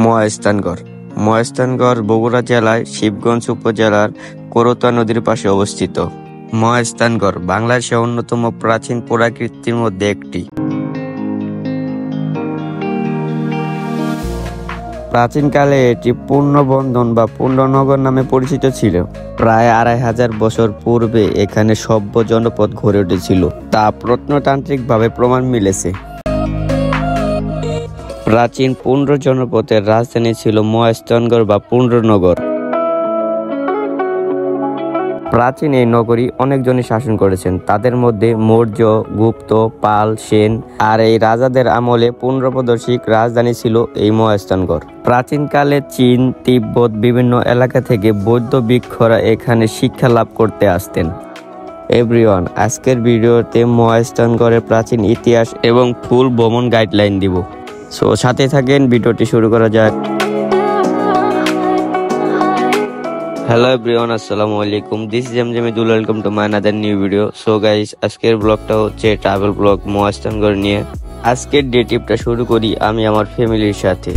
মহাস্থানগড়। মহাস্থানগড় বগুড়া জেলায় শিবগঞ্জ উপজেলার করতোয়া নদীর পাশে অবস্থিত। মহাস্থানগড় বাংলাদেশের অন্যতম প্রাচীন পুরাকীর্তির মধ্যে একটি। প্রাচীনকালে এটি পূর্ণবন্ধন বা পূর্ণনগর নামে পরিচিত ছিল। প্রায় 2500 বছর পূর্বে এখানে সভ্য জনপদ গড়ে উঠেছিল, তা প্রত্নতান্ত্রিকভাবে প্রমাণ মিলেছে। প্রাচীন পুণ্ড্র জনপদের রাজধানী ছিল মহাস্থানগড় বা পুণ্ড্রনগর। প্রাচীন এই নগরী অনেকজনই শাসন করেছেন, তাদের মধ্যে মৌর্য, গুপ্ত, পাল, সেন। আর এই রাজাদের আমলে পুনঃপ্রতিষ্ঠিত রাজধানী ছিল এই মহাস্থানগড়। প্রাচীনকালে চীন, তিব্বত বিভিন্ন এলাকা থেকে বৌদ্ধ ভিক্ষুরা এখানে শিক্ষা লাভ করতে আসতেন। এভরিওয়ান, আজকের ভিডিওতে মহাস্থানগড়ের প্রাচীন ইতিহাস এবং ফুল ভ্রমণ গাইডলাইন দিব। সো সাথে থাকেন, ভিডিওটি শুরু করা যাক। হ্যালো এভরিওয়ান, আসসালামু আলাইকুম। দিস ইজ এমজেমিদুল, welcome to my another new video. So guys, আজকের ব্লগটা হচ্ছে ট্রাভেল ব্লগ মহাস্থানগড় নিয়ে। আজকের ডে ট্রিপটা শুরু করি আমি আমার ফ্যামিলির সাথে।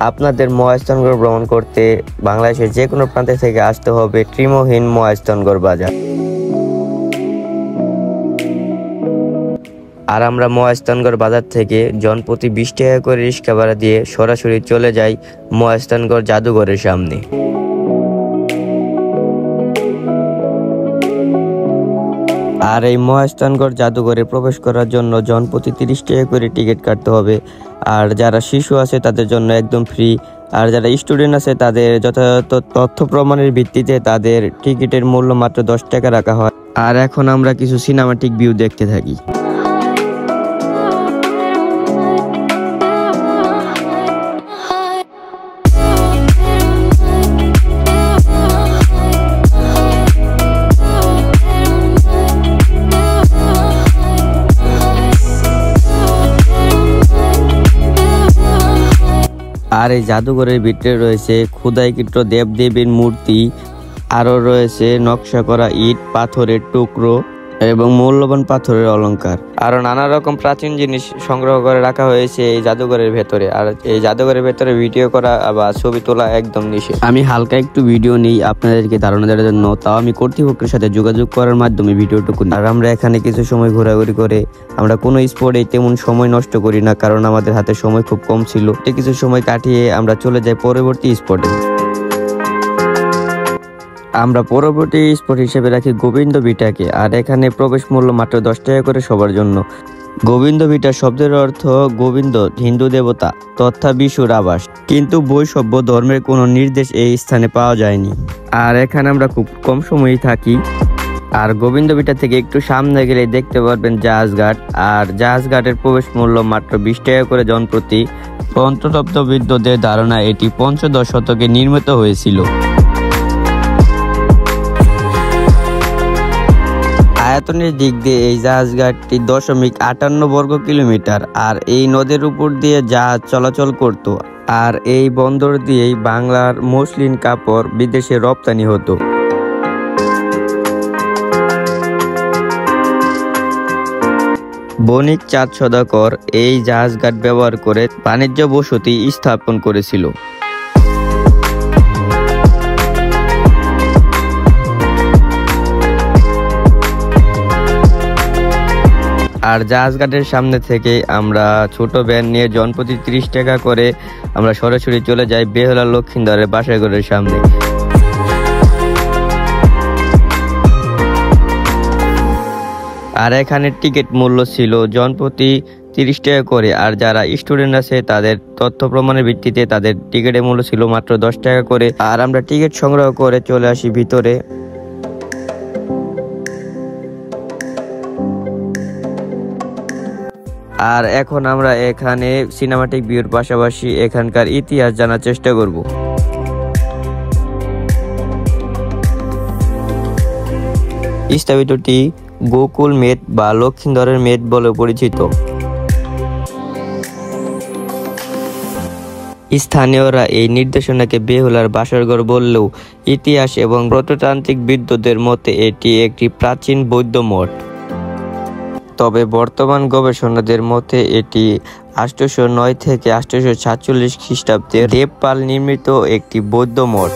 আপনাদের মহাস্থানগড় ভ্রমণ করতে বাংলাদেশের যে কোনো প্রান্ত থেকে আসতে হবে ত্রিমোহীন মহাস্থানগড় বাজার। আর আমরা মহাস্থানগড় বাজার থেকে জনপ্রতি 20 টাকা করে রিক্সা ভাড়া দিয়ে সরাসরি চলে যাই মহাস্থানগড় জাদুঘরের সামনে। আর এই মহাস্থানগড় জাদুঘরে প্রবেশ করার জন্য জনপ্রতি 30 টাকা করে টিকিট কাটতে হবে। আর যারা শিশু আছে তাদের জন্য একদম ফ্রি। আর যারা স্টুডেন্ট আছে তাদের যথাযথ তথ্য প্রমাণের ভিত্তিতে তাদের টিকিটের মূল্য মাত্র 10 টাকা রাখা হয়। আর এখন আমরা কিছু সিনেমাটিক ভিউ দেখতে থাকি। আর এই জাদুঘরের ভিতরে রয়েছে খোদাইকৃত দেবদেবীর মূর্তি, আরও রয়েছে নকশা করা ইট, পাথরের টুকরো এবং মূল্যবান পাথরের অলংকার। আরো নানা রকম প্রাচীন জিনিস সংগ্রহ করে রাখা হয়েছে এই জাদুঘরের ভেতরে। আর এই জাদুঘরের ভেতরে ভিডিও করা বা ছবি তোলা একদম নিষেধ। আমি হালকা একটু ভিডিও নিই আপনাদেরকে ধারণা দেওয়ার জন্য, তাও আমি কর্তৃপক্ষের সাথে যোগাযোগ করার মাধ্যমে ভিডিওটুকু। আর আমরা এখানে কিছু সময় ঘোরাঘুরি করে আমরা কোনো স্পটে তেমন সময় নষ্ট করি না, কারণ আমাদের হাতে সময় খুব কম ছিল। কিছু সময় কাটিয়ে আমরা চলে যাই পরবর্তী স্পটে। আমরা পরবর্তী স্পট হিসেবে রাখি গোবিন্দ ভিটাকে। আর এখানে প্রবেশ মূল্য মাত্র 10 টাকা করে সবার জন্য। গোবিন্দ ভিটা শব্দের অর্থ গোবিন্দ, হিন্দু দেবতা তথা বিশুর আবাস, কিন্তু বৈষ্ণব ধর্মের কোনো নির্দেশ এই স্থানে পাওয়া যায়নি। আর এখানে আমরা খুব কম সময়ই থাকি। আর গোবিন্দ ভিটা থেকে একটু সামনে গেলে দেখতে পারবেন জাহাজঘাট। আর জাহাজঘাটের প্রবেশ মূল্য মাত্র 20 টাকা করে জনপ্রতি। প্রত্নতত্ত্ববিদদের ধারণা এটি পঞ্চদশ শতকে নির্মিত হয়েছিল। আয়তনের দিক দিয়ে এই জাহাজঘাটটি 0.58 বর্গ কিলোমিটার। আর এই নদীর উপর দিয়ে জাহাজ চলাচল করত। আর এই বন্দর দিয়েই বাংলার মসলিন কাপড় বিদেশে রপ্তানি হতো। বণিক চাঁদ সদাগর এই জাহাজঘাট ব্যবহার করে বাণিজ্য বসতি স্থাপন করেছিল। আর জাহাজঘাটের সামনে থেকে আমরা ছোট ভ্যান নিয়ে জনপ্রতি 30 টাকা করে আমরা সরাসরি চলে যাই বেহুলা লক্ষিন্দরের বাসাঘরের সামনে। আর এখানে টিকিট মূল্য ছিল জনপ্রতি 30 টাকা করে। আর যারা স্টুডেন্ট আছে তাদের তথ্য প্রমাণের ভিত্তিতে তাদের টিকিটের মূল্য ছিল মাত্র 10 টাকা করে। আর আমরা টিকিট সংগ্রহ করে চলে আসি ভিতরে। আর এখন আমরা এখানে সিনেমাটিক ভিউর পাশাপাশি এখানকার ইতিহাস জানার চেষ্টা করব। স্থাপিতটি গোকুল মেদ বা লক্ষিন্দরের মেদ বলে পরিচিত। স্থানীয়রা এই নির্দেশনাকে বেহুলার বাসরঘর বললেও ইতিহাস এবং প্রত্নতান্ত্রিক বিদ্বদের মতে এটি একটি প্রাচীন বৌদ্ধ মঠ। তবে বর্তমান গবেষণাদের মতে এটি 809 থেকে 847 খ্রিস্টাব্দে দেবপাল নির্মিত একটি বৌদ্ধ মঠ।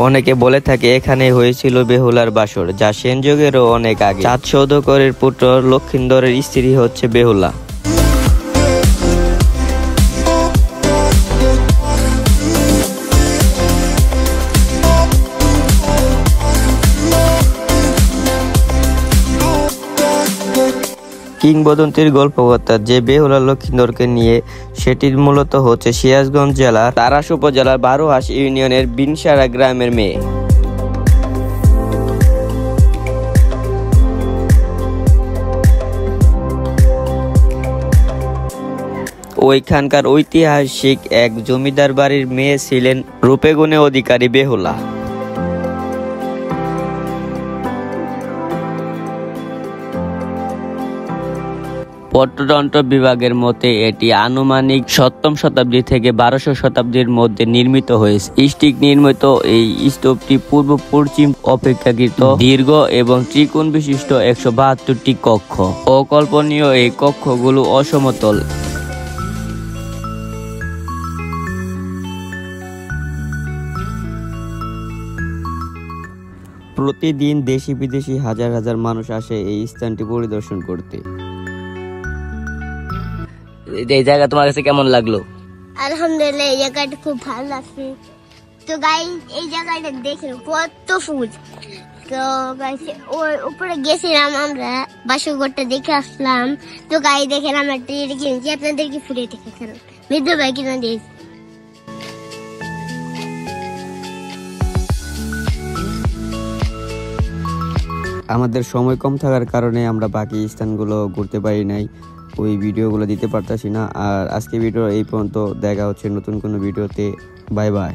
অনেকে বলে থাকে এখানে হয়েছিল বেহুলার বাসর, যা সেন যুগেরও অনেক আগে। চাঁদ সৌদাগরের পুত্র লক্ষিন্দরের স্ত্রী হচ্ছে বেহুলা। কিংবদন্তির গল্পকথা যে বেহুলা লক্ষিন্দরকে নিয়ে, সেটি মূলত হচ্ছে সিরাজগঞ্জ জেলার তারাস উপজেলার বারোহাঁস ইউনিয়নের বিনসারা গ্রামের মেয়ে। ওইখানকার ঐতিহাসিক এক জমিদার বাড়ির মেয়ে ছিলেন রূপে গুণে অধিকারী বেহুলা। প্রত্নতত্ত্ব বিভাগের মতে এটি আনুমানিক 7ম শতাব্দী থেকে 1200 শতাব্দীর মধ্যে নির্মিত হয়েছে। স্টিক নির্মিত এই স্তূপটি পূর্ব পশ্চিম অপেক্ষাকৃত দীর্ঘ এবং ত্রিকোণ বিশিষ্ট 172টি কক্ষ। অকল্পনীয় এই কক্ষগুলো অসমতল। প্রতিদিন দেশি বিদেশি হাজার হাজার মানুষ আসে এই স্থানটি পরিদর্শন করতে। এই জায়গা তোমার কাছে কেমন লাগলো? আলহামদুলিল্লাহ, এই জায়গাটা খুব ভালো লাগছে। তো গাইস, এই জায়গাটা দেখেন কত ফুল। তো গাইস, ওর উপরে গেছিলাম আমরা, বাসরঘরটা দেখে আসলাম। তো গাই দেখেন আমরা টিকিট কিনেছি, আপনাদেরকে ফুলে দেখেছিলাম। মৃদু ভাই কিনে দিয়েছি। আমাদের সময় কম থাকার কারণে আমরা বাকি স্থানগুলো ঘুরতে পারি নাই, ওই ভিডিওগুলো দিতে পারতাছি না। আর আজকে ভিডিও এই পর্যন্ত, দেখা হচ্ছে নতুন কোনো ভিডিওতে। Bye bye.